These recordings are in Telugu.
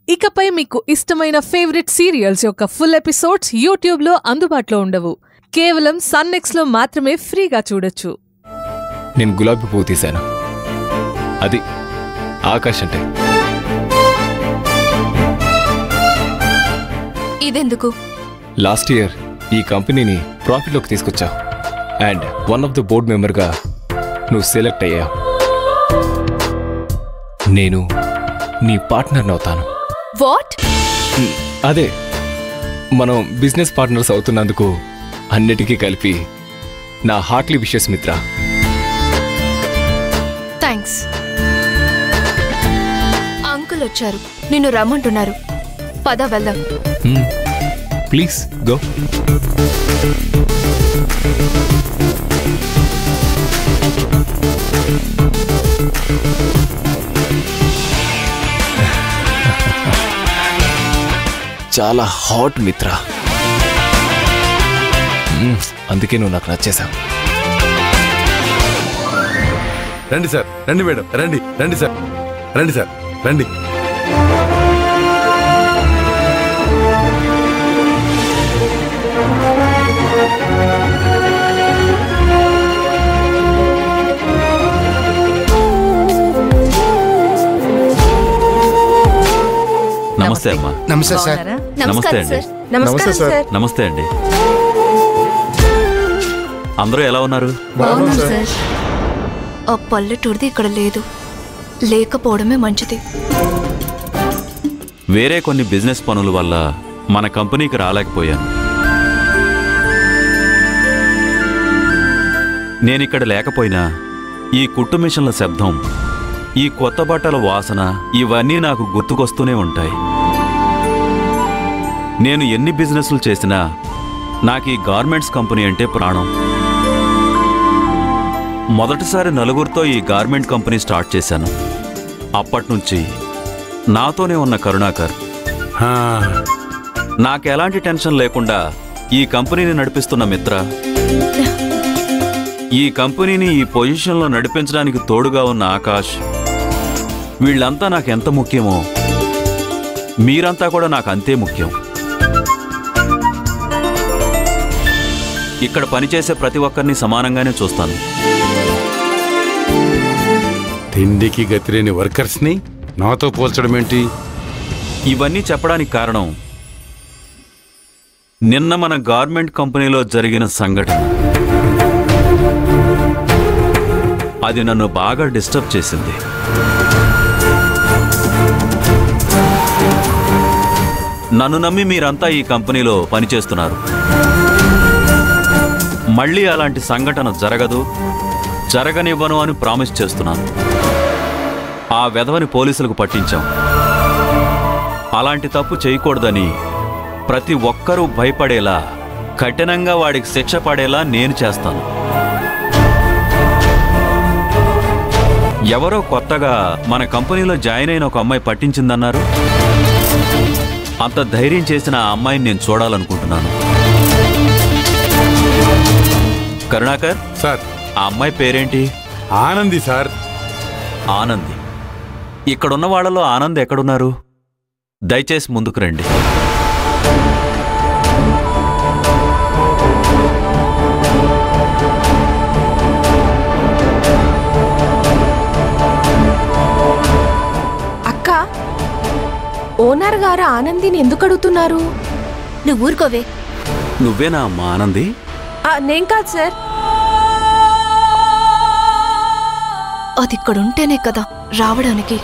ఇకపై మీకు ఇష్టమైన ఫేవరెట్ సీరియల్స్ యొక్క ఫుల్ ఎపిసోడ్స్ యూట్యూబ్లో అందుబాటులో ఉండవు. కేవలం సన్నెక్స్లో మాత్రమే ఫ్రీగా చూడొచ్చు. నేను గులాబీ పువ్వు తీశాను, అది ఆకాష్ అంటే. ఇదెందుకు? లాస్ట్ ఇయర్ ఈ కంపెనీని ప్రాఫిట్లోకి తీసుకొచ్చావు and one of the board మెంబర్గా నువ్వు సెలెక్ట్ అయ్యావు. నేను నీ పార్ట్నర్ని అవుతాను. వాట్? అదే, మనం బిజినెస్ పార్ట్నర్స్ అవుతున్నందుకు అన్నిటికీ కలిపి నా హార్ట్లీ విషెస్ మిత్ర. థ్యాంక్స్. అంకుల్ వచ్చారు, నిన్ను రమ్మంటున్నారు. పద వెళ్దాం. Please go. చాలా హాట్ మిత్ర, అందుకే నువ్వు నాకు నచ్చేశావు. రండి సార్, రండి మేడం, రండి రండి సార్, రండి సార్, రండి. నమస్తే అమ్మా. నమస్తే సార్. నమస్తే అండి. నమస్తే సార్. నమస్తే అండి. అందరూ ఎలా ఉన్నారు? ఆ పల్లెటూరిది ఇక్కడ లేదు, లేకపోవడమే మంచిది. వేరే కొన్ని బిజినెస్ పనుల వల్ల మన కంపెనీకి రాలేకపోయాను. నేనిక్కడ లేకపోయినా ఈ కుట్టు మిషన్ల శబ్దం, ఈ కొత్త బట్టల వాసన, ఇవన్నీ నాకు గుర్తుకొస్తూనే ఉంటాయి. నేను ఎన్ని బిజినెస్లు చేసినా నాకు ఈ గార్మెంట్స్ కంపెనీ అంటే ప్రాణం. మొదటిసారి నలుగురితో ఈ గార్మెంట్ కంపెనీ స్టార్ట్ చేశాను. అప్పట్నుంచి నాతోనే ఉన్న కరుణాకర్ నాకు ఎలాంటి టెన్షన్ లేకుండా ఈ కంపెనీని నడిపిస్తున్న మిత్ర, ఈ కంపెనీని ఈ పొజిషన్లో నడిపించడానికి తోడుగా ఉన్న ఆకాష్, వీళ్ళంతా నాకు ఎంత ముఖ్యమో మీరంతా కూడా నాకు అంతే ముఖ్యం. ఇక్కడ పనిచేసే ప్రతి ఒక్కరిని సమానంగానే చూస్తాను. తిండికి గతిలేని వర్కర్స్ని నాతో పోల్చడం ఏంటి? ఇవన్నీ చెప్పడానికి కారణం నిన్న మన గార్మెంట్ కంపెనీలో జరిగిన సంఘటన. అది నన్ను బాగా డిస్టర్బ్ చేసింది. నన్ను నమ్మి మీరంతా ఈ కంపెనీలో పనిచేస్తున్నారు. మళ్ళీ అలాంటి సంఘటన జరగదు, జరగనివ్వను అని ప్రామిస్ చేస్తున్నాను. ఆ వెధవని పోలీసులకు పట్టించాం. అలాంటి తప్పు చేయకూడదని ప్రతి ఒక్కరూ భయపడేలా, కఠినంగా వాడికి శిక్ష పడేలా నేను చేస్తాను. ఎవరో కొత్తగా మన కంపెనీలో జాయిన్ అయిన ఒక అమ్మాయి పట్టించిందన్నారు. అంత ధైర్యం చేసిన ఆ అమ్మాయిని నేను చూడాలనుకుంటున్నాను. కరుణాకర్ సార్, ఆ అమ్మాయి పేరేంటి? ఆనంది సార్. ఆనంది. ఇక్కడున్న వాళ్లలో ఆనంద్ ఎక్కడున్నారు? దయచేసి ముందుకు రండి. అక్క, ఓనర్ గారు ఆనందిని ఎందుకు అడుగుతున్నారు? నువ్వు ఊరుకోవే. నువ్వేనా అమ్మా ఆనంది? నేను కాదు సార్. అది ఇక్కడుంటేనే కదా రావడానికి.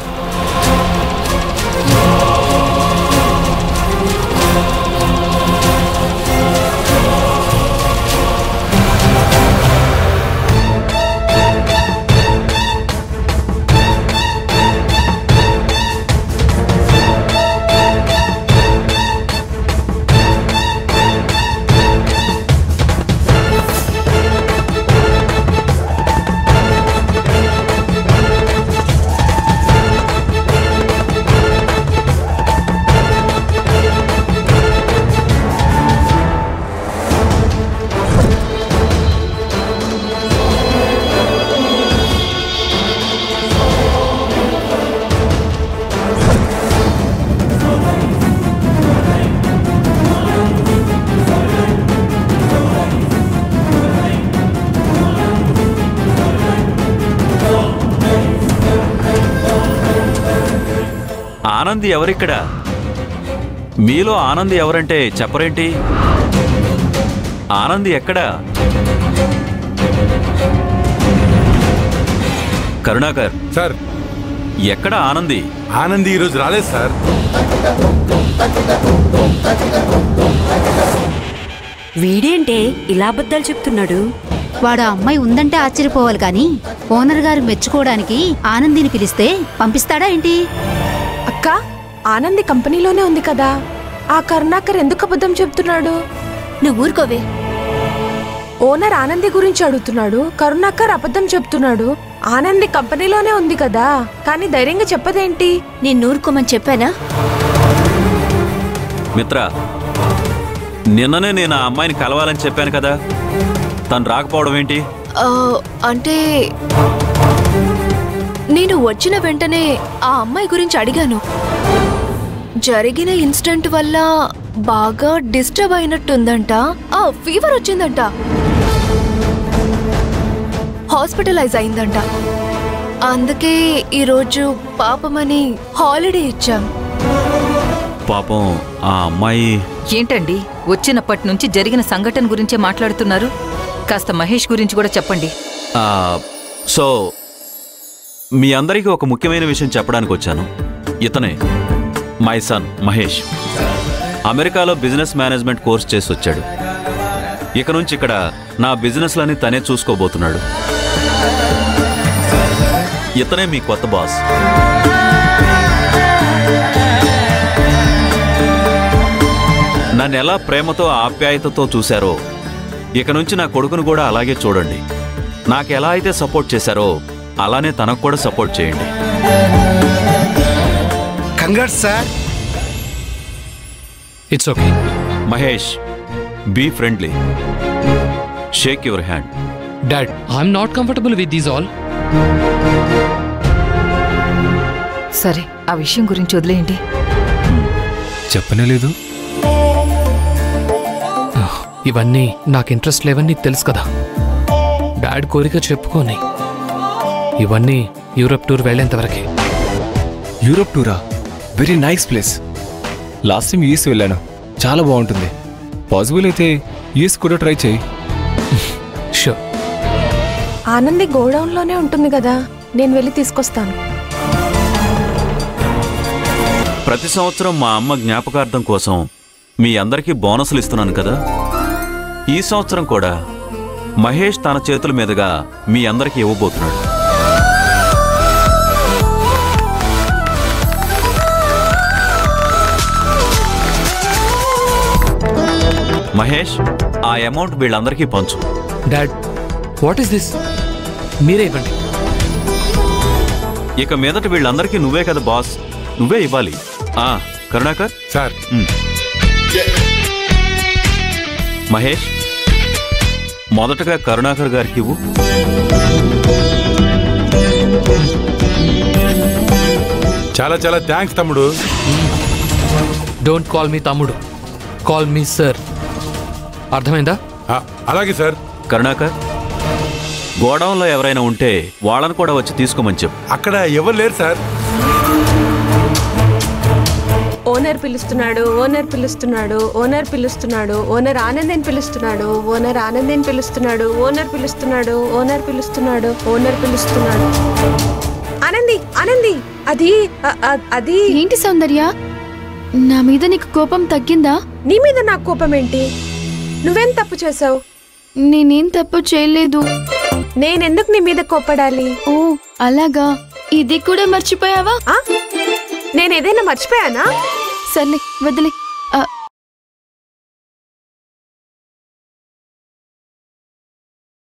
ఆనంది ఎవరిక్కడ? మీలో ఆనంది ఎవరంటే చెప్పరేంటి? ఆనంది ఎక్కడా? కరుణాకర్ సార్, ఎక్కడ ఆనంది? ఆనంది ఈరోజు రాలేదు సార్. వీడేంటే ఇలా అబద్ధాలు చెప్తున్నాడు? వాడు ఆ అమ్మాయి ఉందంటే ఆశ్చర్యపోవాలి కానీ ఓనర్ గారు మెచ్చుకోవడానికి ఆనందిని పిలిస్తే పంపిస్తాడా ఏంటి? అక్క, ఆనంది కంపెనీలోనే ఉంది కదా, ఆ కరుణాకర్ ఎందుకు అబద్ధం చెప్తున్నాడు? నువ్వు ఊరుకోవే. ఓనర్ ఆనంది గురించి అడుగుతున్నాడు, కరుణాకర్ అబద్ధం చెప్తున్నాడు. ఆనంది కంపెనీలోనే ఉంది కదా, కానీ ధైర్యంగా చెప్పదేంటి? నేను ఊరుకోమని చెప్పానా? మిత్ర, నిన్ననే నేను ఆ అమ్మాయిని కలవాలని చెప్పాను కదా, తను రాకపోవడం ఏంటి? అంటే నేను వచ్చిన వెంటనే ఆ అమ్మాయి గురించి అడిగాను. జరిగిన ఇన్సిడెంట్ వల్ల బాగా డిస్టర్బ్ అయినట్టుందంట. ఫీవర్ వచ్చిందంట, హాస్పిటలైజ్ అయిందంట. అందుకే ఈరోజు పాపమని హాలిడే ఇచ్చాం. పాపం ఆ అమ్మాయి. ఏంటండి, వచ్చినప్పటి నుంచి జరిగిన సంఘటన గురించే మాట్లాడుతున్నారు? కాస్త మహేష్ గురించి కూడా చెప్పండి. సో మీ అందరికీ ఒక ముఖ్యమైన విషయం చెప్పడానికి వచ్చాను. ఇతనే మై సన్ మహేష్. అమెరికాలో బిజినెస్ మేనేజ్మెంట్ కోర్స్ చేసి వచ్చాడు. ఇక నుంచి ఇక్కడ నా బిజినెస్లని తనే చూసుకోబోతున్నాడు. ఇతనే మీ కొత్త బాస్. నన్ను ఎలా ప్రేమతో ఆప్యాయతతో చూశారో ఇక నుంచి నా కొడుకును కూడా అలాగే చూడండి. నాకు ఎలా అయితే సపోర్ట్ చేశారో అలానే తనకు కూడా సపోర్ట్ చేయండి. Congrats sir. It's okay. Mahesh, be friendly. Shake your hand. Dad, I'm not comfortable with these all. సరే, ఆ విషయం గురించి వదిలేయండి. చెప్పనే లేదు. ఇవన్నీ నాకు ఇంట్రెస్ట్ లేవని నీకు తెలుసు కదా. డాడ్ కోరిక చెప్పుకోని ఇవన్నీ యూరప్ టూర్ వెళ్ళేంతవరకే. యూరప్ టూరా? Very nice place. Last time US వెళ్ళాను, చాలా బాగుంటుంది. పాసిబుల్ అయితే యూఎస్ కూడా ట్రై చేయి. షూర్. ఆనంది గోడౌన్లోనే ఉంటుంది కదా, నేను వెళ్ళి తీసుకొస్తాను. ప్రతి సంవత్సరం మా అమ్మ జ్ఞాపకార్థం కోసం మీ అందరికీ బోనస్లు ఇస్తున్నాను కదా. ఈ సంవత్సరం కూడా మహేష్ తన చేతుల మీదుగా మీ అందరికీ ఇవ్వబోతున్నాడు. మహేష్, ఆ అమౌంట్ వీళ్ళందరికీ పంచు. Dad, what is this? మీరే ఇవ్వండి. ఇక మీదట వీళ్ళందరికీ నువ్వే కదా బాస్, నువ్వే ఇవ్వాలి. కరుణాకర్ సార్. మహేష్, మొదటగా కరుణాకర్ గారికి ఇవ్వు. చాలా చాలా థ్యాంక్స్ తమ్ముడు. డోంట్ కాల్ మీ తమ్ముడు, కాల్ మీ సార్. అర్థమైందా? అలాగే సార్. కరుణాకర్, గోడౌన్లో ఎవరైనా ఉంటే వాళ్ళని కూడా వచ్చి తీసుకోమని చెప్పు. అక్కడ ఎవరు లేరు సార్. ఓనర్ పిలుస్తున్నాడు, ఓనర్ పిలుస్తున్నాడు, ఓనర్ పిలుస్తున్నాడు, ఓనర్ ఆనందిని పిలుస్తున్నాడు, ఓనర్ ఆనందిని పిలుస్తున్నాడు, ఓనర్ పిలుస్తున్నాడు, ఓనర్ పిలుస్తున్నాడు, ఓనర్ పిలుస్తున్నాడు. ఆనంది, ఆనంది, అది అది ఏంటి సౌందర్య, నా మీద నీకు కోపం తగ్గిందా? నీ మీద నాకు కోపం ఏంటి? నువ్వేం తప్పు చేసావు? నేనేం తప్పు చేయలేదు. నేనెందుకు నీ మీద కోపడాలి? ఓ అలాగా, ఇది కూడా మర్చిపోయావా? నేనేదైనా మర్చిపోయానా? సర్లే వదిలే.